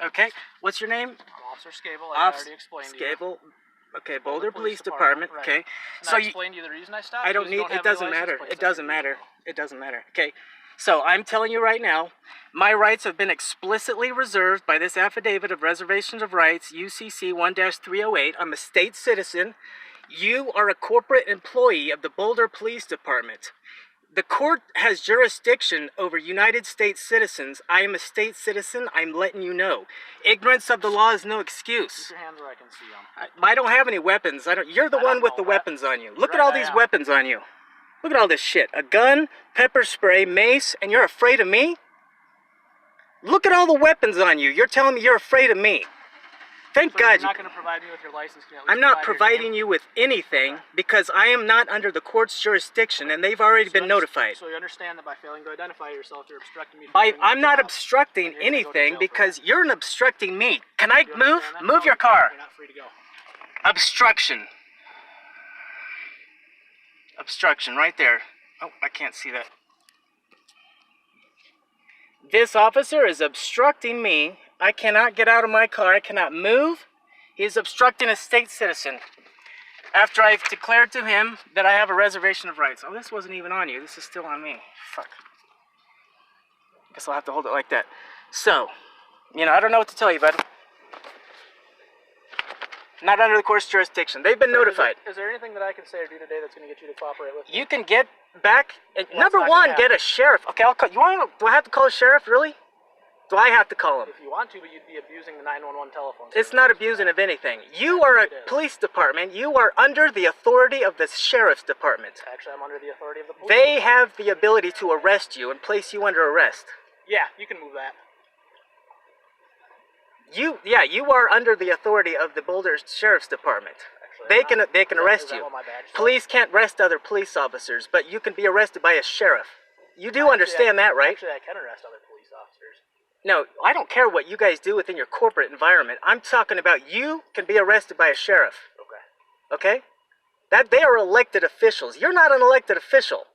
Okay. What's your name? I'm Officer Scable, like I already explained to you. Scable. Okay, Boulder Police Department. Right. Okay. And so I explained to you the reason I stopped. I don't need. It doesn't matter. It doesn't matter. It doesn't matter. Okay. So I'm telling you right now, my rights have been explicitly reserved by this affidavit of reservations of rights, UCC 1-308. I'm a state citizen. You are a corporate employee of the Boulder Police Department. The court has jurisdiction over United States citizens. I am a state citizen. I'm letting you know. Ignorance of the law is no excuse. Keep your hands where I can see them. I don't have any weapons. You're the one with the weapons on you. Look at all these weapons on you. Look at all this shit. A gun, pepper spray, mace, and you're afraid of me? Look at all the weapons on you. You're telling me you're afraid of me. Thank God. You're not going to provide me with your license? I'm not providing you with anything because I am not under the court's jurisdiction and they've already been notified. So you understand that by failing to identify yourself, you're obstructing me? I'm not obstructing anything because you're obstructing me. Can I move? Move your car. You're not free to go. Obstruction. Obstruction right there. Oh, I can't see that. This officer is obstructing me. I cannot get out of my car. I cannot move. He is obstructing a state citizen. After I've declared to him that I have a reservation of rights. Oh, this wasn't even on you. This is still on me. Fuck. Guess I'll have to hold it like that. So, I don't know what to tell you, bud. Not under the court's jurisdiction. They've been notified. Is there anything that I can say or do today that's going to get you to cooperate with me? You can get back. Number one, get a sheriff. Okay, I'll call. Do I have to call a sheriff? Really? Do I have to call him? If you want to, but you'd be abusing the 911 telephone service. It's not abusing of anything. You are a police department. You are under the authority of the sheriff's department. Actually, I'm under the authority of the police. They have the ability to arrest you and place you under arrest. Yeah, you can move that. You are under the authority of the Boulder Sheriff's Department. Actually, they can arrest you. Police can't arrest other police officers, but you can be arrested by a sheriff. You do understand that, right? Actually, I can arrest other police officers. No, I don't care what you guys do within your corporate environment. I'm talking about you can be arrested by a sheriff. Okay? That they are elected officials. You're not an elected official.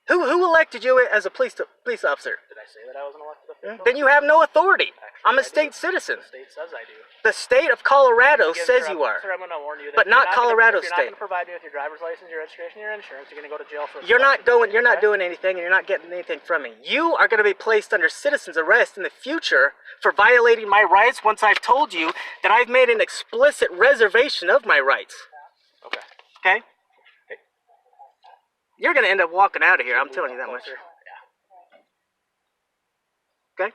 Who elected you as a police officer? Did I say that I was an elected official? Then you have no authority. Actually, I'm a state citizen. The state says I do. The state of Colorado says you are. Sir, I'm going to warn you that but not Colorado State. If you're not going to provide me with your driver's license, your registration, your insurance, you're going to go to jail for. You're not doing anything, and you're not getting anything from me. You are going to be placed under citizen's arrest in the future for violating my rights. Once I've told you that I've made an explicit reservation of my rights. Okay. Okay. You're going to end up walking out of here. I'm telling you that much. Okay.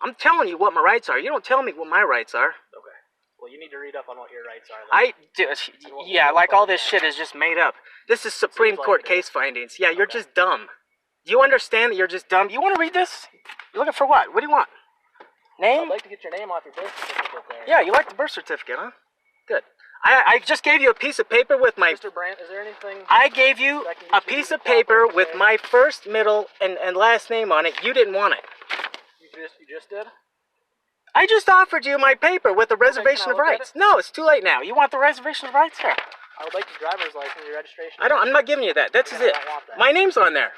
I'm telling you what my rights are. You don't tell me what my rights are. Okay. Well, you need to read up on what your rights are. Yeah, like all this shit is just made up. This is Supreme Court case findings. Yeah, you're just dumb. Do you understand that you're just dumb? You want to read this? You're looking for what? What do you want? Name? I'd like to get your name off your birth certificate there. Yeah, you like the birth certificate, huh? Good. I just gave you a piece of paper with my... Mr. Brandt, is there anything... I gave you a piece of paper with my first, middle, and last name on it. You didn't want it. You just did? I just offered you my paper with the reservation of rights. No, it's too late now. You want the reservation of rights? Here. I would like your driver's license, your registration. I'm not giving you that. That's it. My name's on there.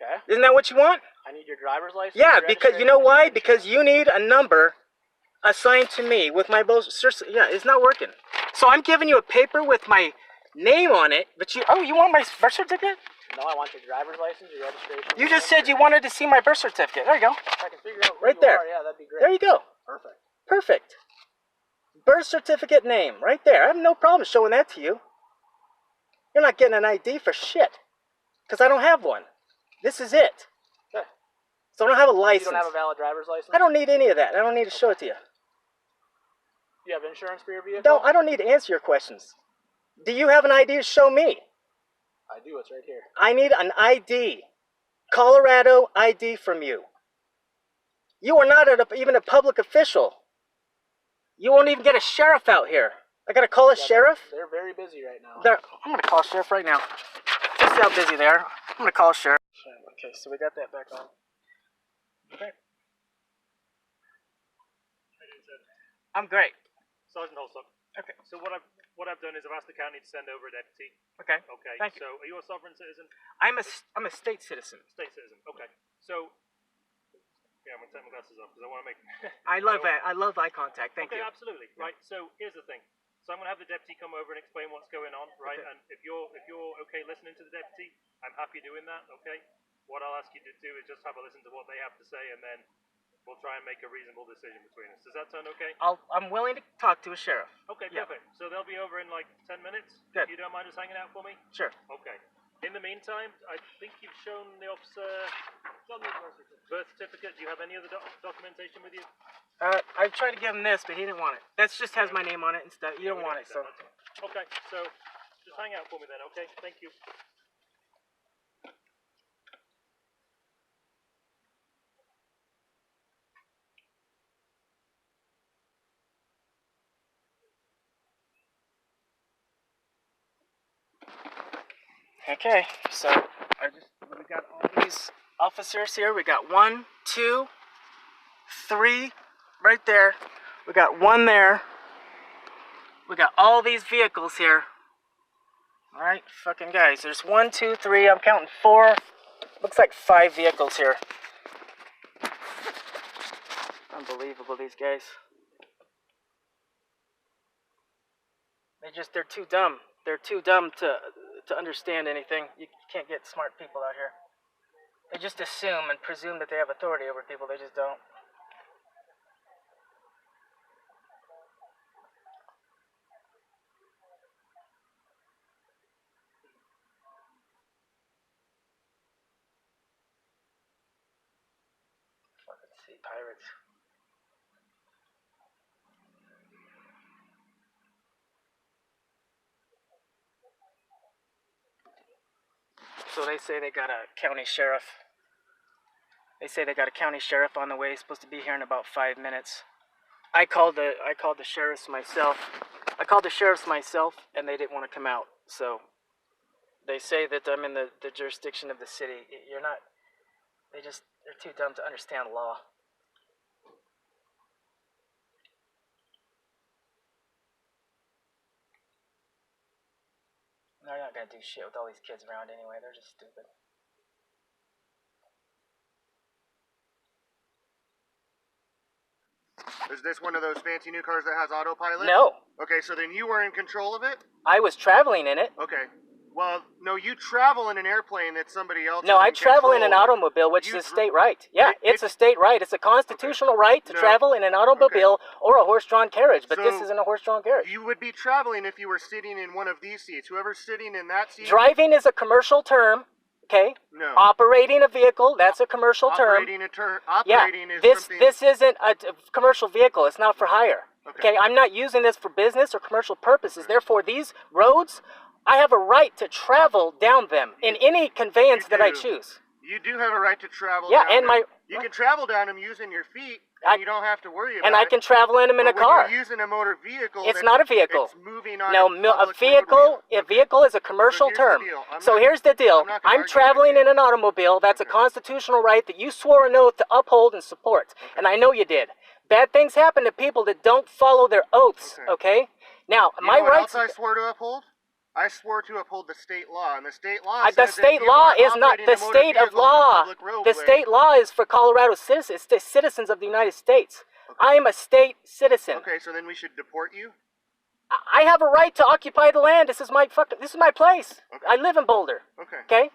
Okay. Isn't that what you want? I need your driver's license. Yeah, because you know why? Because you need a number assigned to me with my yeah, it's not working. So I'm giving you a paper with my name on it, but you want my birth certificate? No, I want your driver's license, your registration. You just said you wanted to see my birth certificate. There you go. If I can figure out who right you there. Are, yeah, that'd be great. There you go. Perfect. Perfect. Birth certificate name, right there. I have no problem showing that to you. You're not getting an ID for shit, because I don't have one. This is it. Okay. So I don't have a license. You don't have a valid driver's license? I don't need any of that. I don't need to show it to you. You have insurance for your vehicle? No, I don't need to answer your questions. Do you have an ID to show me? I do. It's right here. I need an ID. Colorado ID from you. You are not even a public official. You won't even get a sheriff out here. I gotta call a sheriff? They're very busy right now. I'm gonna call a sheriff right now. Just see how busy they are. I'm gonna call a sheriff. Okay, so we got that back on. Okay. I'm great. Sergeant Holsop. Okay. So what I've done is I've asked the county to send over a deputy. Okay. Okay. Thank you. So are you a sovereign citizen? I'm a state citizen. State citizen. Okay. So Yeah, I'm gonna take my glasses off because I want to make. I love eye contact. Thank Okay, you. absolutely. Right. So here's the thing. So I'm gonna have the deputy come over and explain what's going on, right? Okay. And if you're okay listening to the deputy, I'm happy doing that. Okay. What I'll ask you to do is just have a listen to what they have to say, and then we'll try and make a reasonable decision between us. Does that sound okay? I'm willing to talk to a sheriff. Okay, Yeah. perfect. So they'll be over in like 10 minutes. Good. If you don't mind just hanging out for me? Sure. Okay. In the meantime, I think you've shown the officer birth certificate. Do you have any other documentation with you? I tried to give him this, but he didn't want it. That just has my name on it instead. You don't want it, so. Okay, so just hang out for me then, okay? Thank you. Okay, so we got all these officers here. We got 1, 2, 3 right there. We got 1 there. We got all these vehicles here. All right, fucking guys. There's 1, 2, 3. I'm counting 4. Looks like 5 vehicles here. Unbelievable, these guys. They're too dumb. They're too dumb to understand anything. You can't get smart people out here. They just assume and presume that they have authority over people. They just don't. Fucking sea pirates. So they say they got a county sheriff. They say they got a county sheriff on the way. He's supposed to be here in about 5 minutes. I called the sheriffs myself. And they didn't want to come out. So they say that I'm in the jurisdiction of the city. You're not. They're too dumb to understand law. They're not gonna do shit with all these kids around anyway. They're just stupid. Is this one of those fancy new cars that has autopilot? No. Okay, so then you were in control of it? I was traveling in it. Okay. Well, no, you travel in an airplane that somebody else No, is I in travel in control an of. automobile, which You is a state right. Yeah, it's a it's- state right. It's a constitutional right to No. travel in an automobile or a horse-drawn carriage, but this So, isn't a horse-drawn carriage. You would be traveling if you were sitting in one of these seats. Whoever's sitting in that seat... Driving is a commercial term, okay? No. Operating a vehicle, that's a commercial term. Operating is something... This isn't a commercial vehicle. It's not for hire. Okay. Okay, I'm not using this for business or commercial purposes. Therefore, these roads, I have a right to travel down them in any conveyance that I do. choose. You do have a right to travel Yeah, down and them. You can travel down them using your feet, and you don't have to worry about it. And I can travel in them in a But car. when you're using a motor vehicle... It's not a vehicle. It's moving on No, a a vehicle is a commercial here's the term. deal. So here's the deal. I'm not gonna I'm argue traveling with in an automobile. That's a constitutional right that you swore an oath to uphold and support. And I know you did. Bad things happen to people that don't follow their oaths, okay? Now, You my know what rights... else I swore to uphold? I swore to uphold the state law, and the state law says the that state people law are is not operating the a motor state of vehicle on law. public roadway. The state law is for Colorado citizens. It's the citizens of the United States. I am a state citizen. Okay, so then we should deport you? I have a right to occupy the land. This is my place. Okay. I live in Boulder. Okay. Okay?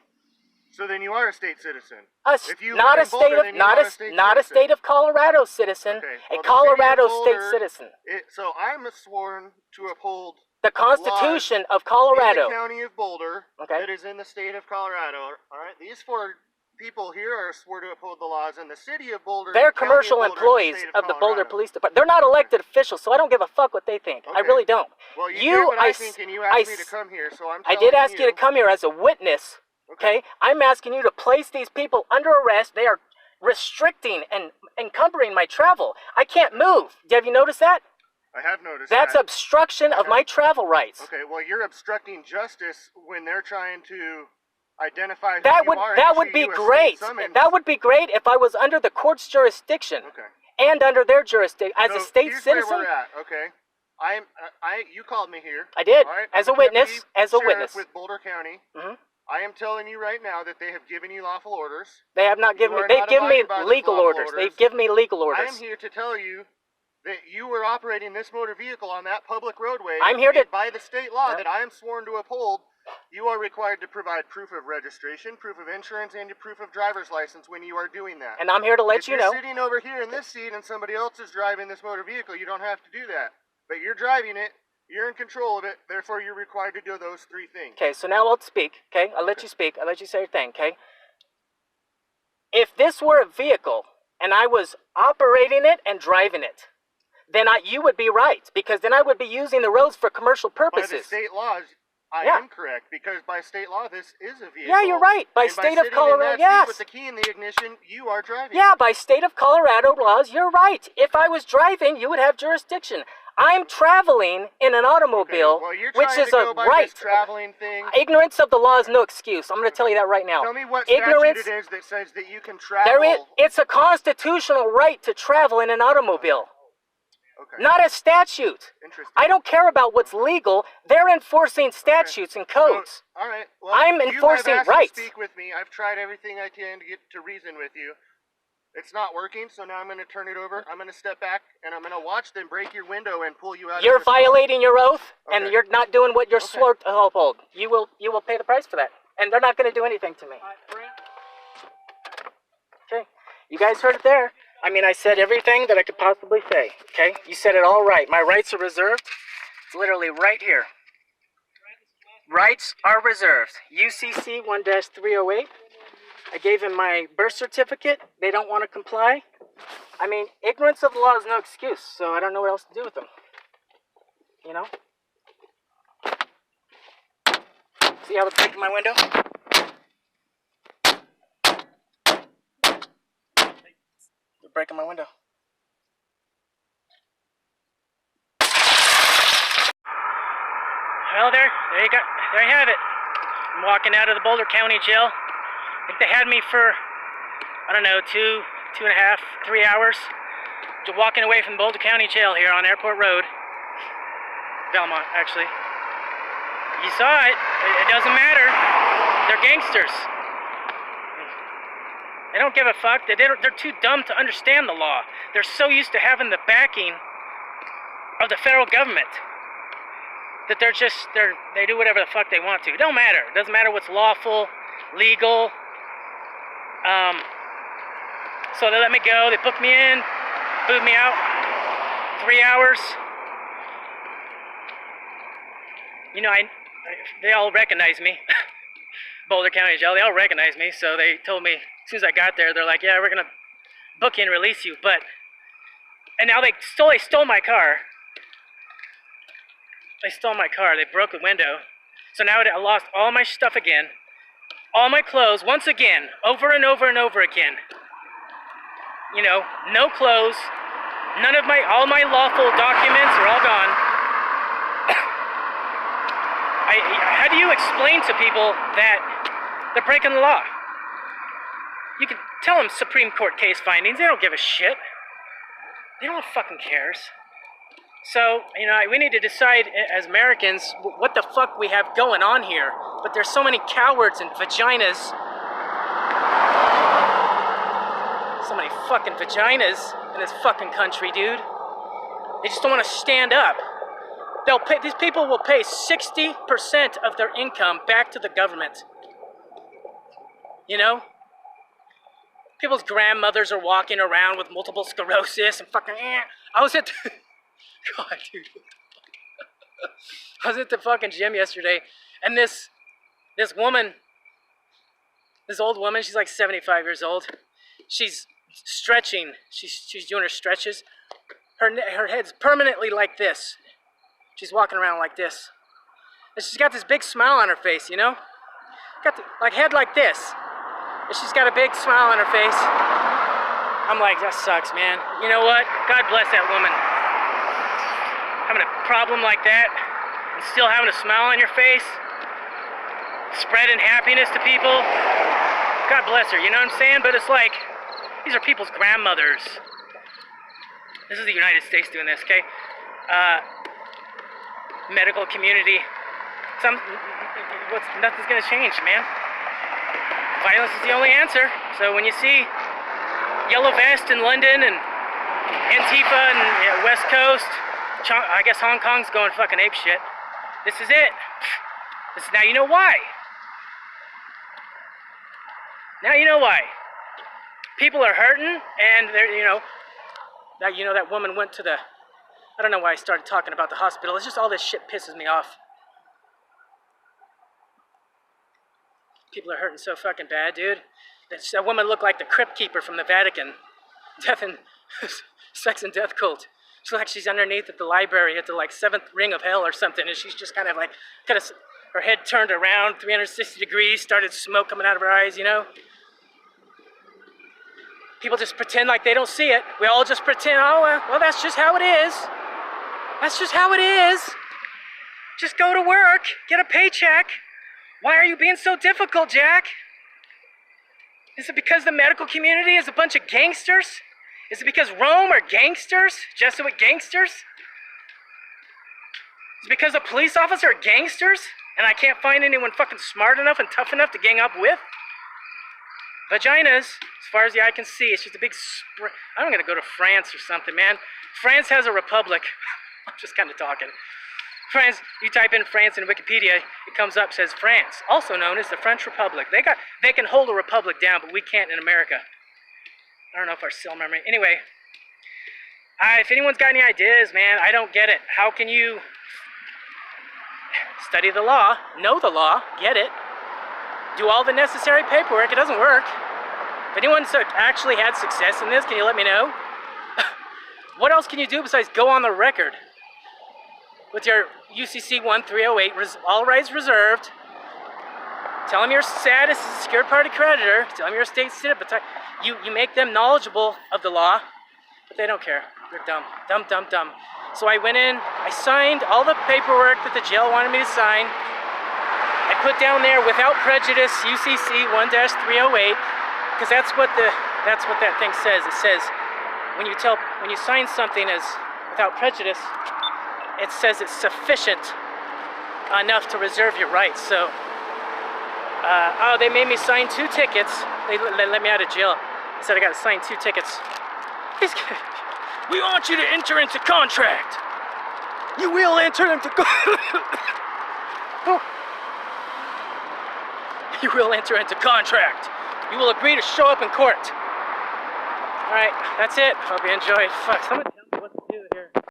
So then you are a state citizen. If you Not live a in Boulder, state of then you are a state not a citizen. state of Colorado citizen. Okay. A Well, the Colorado city of state Boulder, citizen. So I'm sworn to uphold The Constitution of in Colorado. the county of Boulder, Okay. that is in the state of Colorado. All right, these 4 people here are sworn to uphold the laws in the city of Boulder. They're the county commercial Boulder, and the employees state of the Boulder Colorado. Police Department. They're not elected officials, so I don't give a fuck what they think. I Okay. really don't. Well, you did what I think, and you asked me to come here, so I'm I telling did ask you to come here as a witness. Okay? I'm asking you to place these people under arrest. They are restricting and encumbering my travel. I can't move. Have you noticed that? I have noticed That's that. obstruction of my travel rights. Okay, well, you're obstructing justice when they're trying to identify who That you are that and would issue be you a state great. summons. That would be great if I was under the court's jurisdiction Okay. and under their jurisdiction as a So state here's citizen. where we're at, okay? You called me here. I did, all right? as I'm a witness, deputy as a sheriff witness. with Boulder County. Mhm. I am telling you right now that they have given you lawful orders. They have not given me. are They've not given me abiding by those legal lawful orders. They've given me legal I am orders. here to tell you that you were operating this motor vehicle on that public roadway. I'm here to- and by the state law Yep. that I am sworn to uphold, you are required to provide proof of registration, proof of insurance, and your proof of driver's license when you are doing that. And I'm here to let if you you're know. sitting over here in this seat and somebody else is driving this motor vehicle, you don't have to do that. But you're driving it, you're in control of it, therefore you're required to do those three things. Okay, so now I'll speak. Okay, I'll let you speak. I'll let you say your thing. Okay. If this were a vehicle and I was operating it and driving it, then you would be right, because then I would be using the roads for commercial By the purposes. state laws, I Yeah. am correct, because by state law, this is a vehicle. Yeah, you're right. By And state by of sitting Colorado, in that seat yes. with the key in the ignition, you are driving. Yeah, by state of Colorado laws, you're right. If I was driving, you would have jurisdiction. I'm traveling in an automobile, Okay, well, you're which trying is to go a by right. this traveling thing. Ignorance of the law is no excuse. I'm going to tell you that right now. Tell me what Ignorance. statute it is that says that you can travel. It's a constitutional right to travel in an automobile, Okay. not a statute. Interesting. I don't care about what's legal. They're enforcing statutes and codes. So, all right. Well, I'm you enforcing have asked rights. To speak with me. I've tried everything I can to get to reason with you. It's not working, so now I'm going to turn it over. I'm going to step back, and I'm going to watch them break your window and pull you out. You're of the car. violating your oath, and Okay. you're not doing what you're Okay. sworn to uphold. You will pay the price for that, and they're not going to do anything to me. Okay, you guys heard it there. I mean, I said everything that I could possibly say. Okay, you said it all right. My rights are reserved. It's literally right here. Rights are reserved. UCC 1-308. I gave him my birth certificate. They don't want to comply. I mean, ignorance of the law is no excuse, so I don't know what else to do with them. You know? See how they're breaking my window? They're breaking my window. Well, there you have it. I'm walking out of the Boulder County Jail. I think they had me for, I don't know, 2.5, 3 hours. Just walking away from Boulder County Jail here on Airport Road. Belmont, actually. You saw it. It doesn't matter. They're gangsters. They don't give a fuck. They're too dumb to understand the law. They're so used to having the backing of the federal government that they do whatever the fuck they want to. It don't matter. It doesn't matter what's lawful, legal. So they let me go. They booked me in, booed me out. 3 hours. You know, they all recognize me. Boulder County Jail, they all recognize me, so they told me, as soon as I got there, they're like, yeah, we're gonna book you and release you, and now they stole my car. They stole my car, they broke the window, so now I lost all my stuff again, all my clothes, once again, over and over and over again. You know, no clothes, all my lawful documents are all gone. How do you explain to people that they're breaking the law? You can tell them Supreme Court case findings. They don't give a shit. They don't fucking cares. So, you know, we need to decide as Americans what the fuck we have going on here. But there's so many cowards and vaginas. So many fucking vaginas in this fucking country, dude. They just don't want to stand up. These people will pay 60% of their income back to the government. You know? People's grandmothers are walking around with multiple sclerosis and fucking. I was at God, dude. I was at the fucking gym yesterday, and this woman, this old woman, she's like 75 years old. She's stretching. She's doing her stretches. Her head's permanently like this. She's walking around like this. And she's got this big smile on her face, you know? Head like this. And she's got a big smile on her face. I'm like, that sucks, man. You know what? God bless that woman. Having a problem like that and still having a smile on your face, spreading happiness to people. God bless her, you know what I'm saying? But it's like, these are people's grandmothers. This is the United States doing this, okay? Medical community. Nothing's gonna change, man. Violence is the only answer. So when you see yellow vest in London and Antifa and West Coast, I guess Hong Kong's going fucking ape shit. This is it. Now you know why. Now you know why. People are hurting, and they're, that woman went to the, I don't know why I started talking about the hospital. It's just all this shit pisses me off. People are hurting so fucking bad, dude. That woman looked like the crypt keeper from the Vatican. Death and sex and death cult. She looks like she's underneath at the library at the like 7th ring of hell or something, and she's just kind of her head turned around 360 degrees, started smoke coming out of her eyes, People just pretend like they don't see it. We all just pretend, oh, well, that's just how it is. That's just how it is. Just go to work, get a paycheck. Why are you being so difficult, Jack? Is it because the medical community is a bunch of gangsters? Is it because Rome are gangsters? Jesuit gangsters? Is it because a police officer are gangsters? And I can't find anyone fucking smart enough and tough enough to gang up with? Vaginas, as far as the eye can see, it's just a big I'm gonna go to France or something, man. France has a republic. I'm just kind of talking. France, you type in France in Wikipedia, it comes up, says France, also known as the French Republic. They can hold a republic down, but we can't in America. I don't know if our cell memory. Anyway, if anyone's got any ideas, man, I don't get it. How can you study the law, know the law, get it, do all the necessary paperwork? It doesn't work. If anyone's actually had success in this, can you let me know? What else can you do besides go on the record with your UCC 1308, all rights reserved? Tell them your status as a secured party creditor. Tell them you're a state citizen. You make them knowledgeable of the law, but they don't care. They're dumb. Dumb, dumb, dumb. So I went in, I signed all the paperwork that the jail wanted me to sign. I put down there without prejudice UCC 1-308, because that's what that thing says. It says when you sign something as without prejudice, it says it's sufficient enough to reserve your rights. So, they made me sign 2 tickets. They let me out of jail. They said I got to sign 2 tickets. We want you to enter into contract. You will enter into You will enter into contract. You will agree to show up in court. All right, that's it. Hope you enjoyed. Fuck,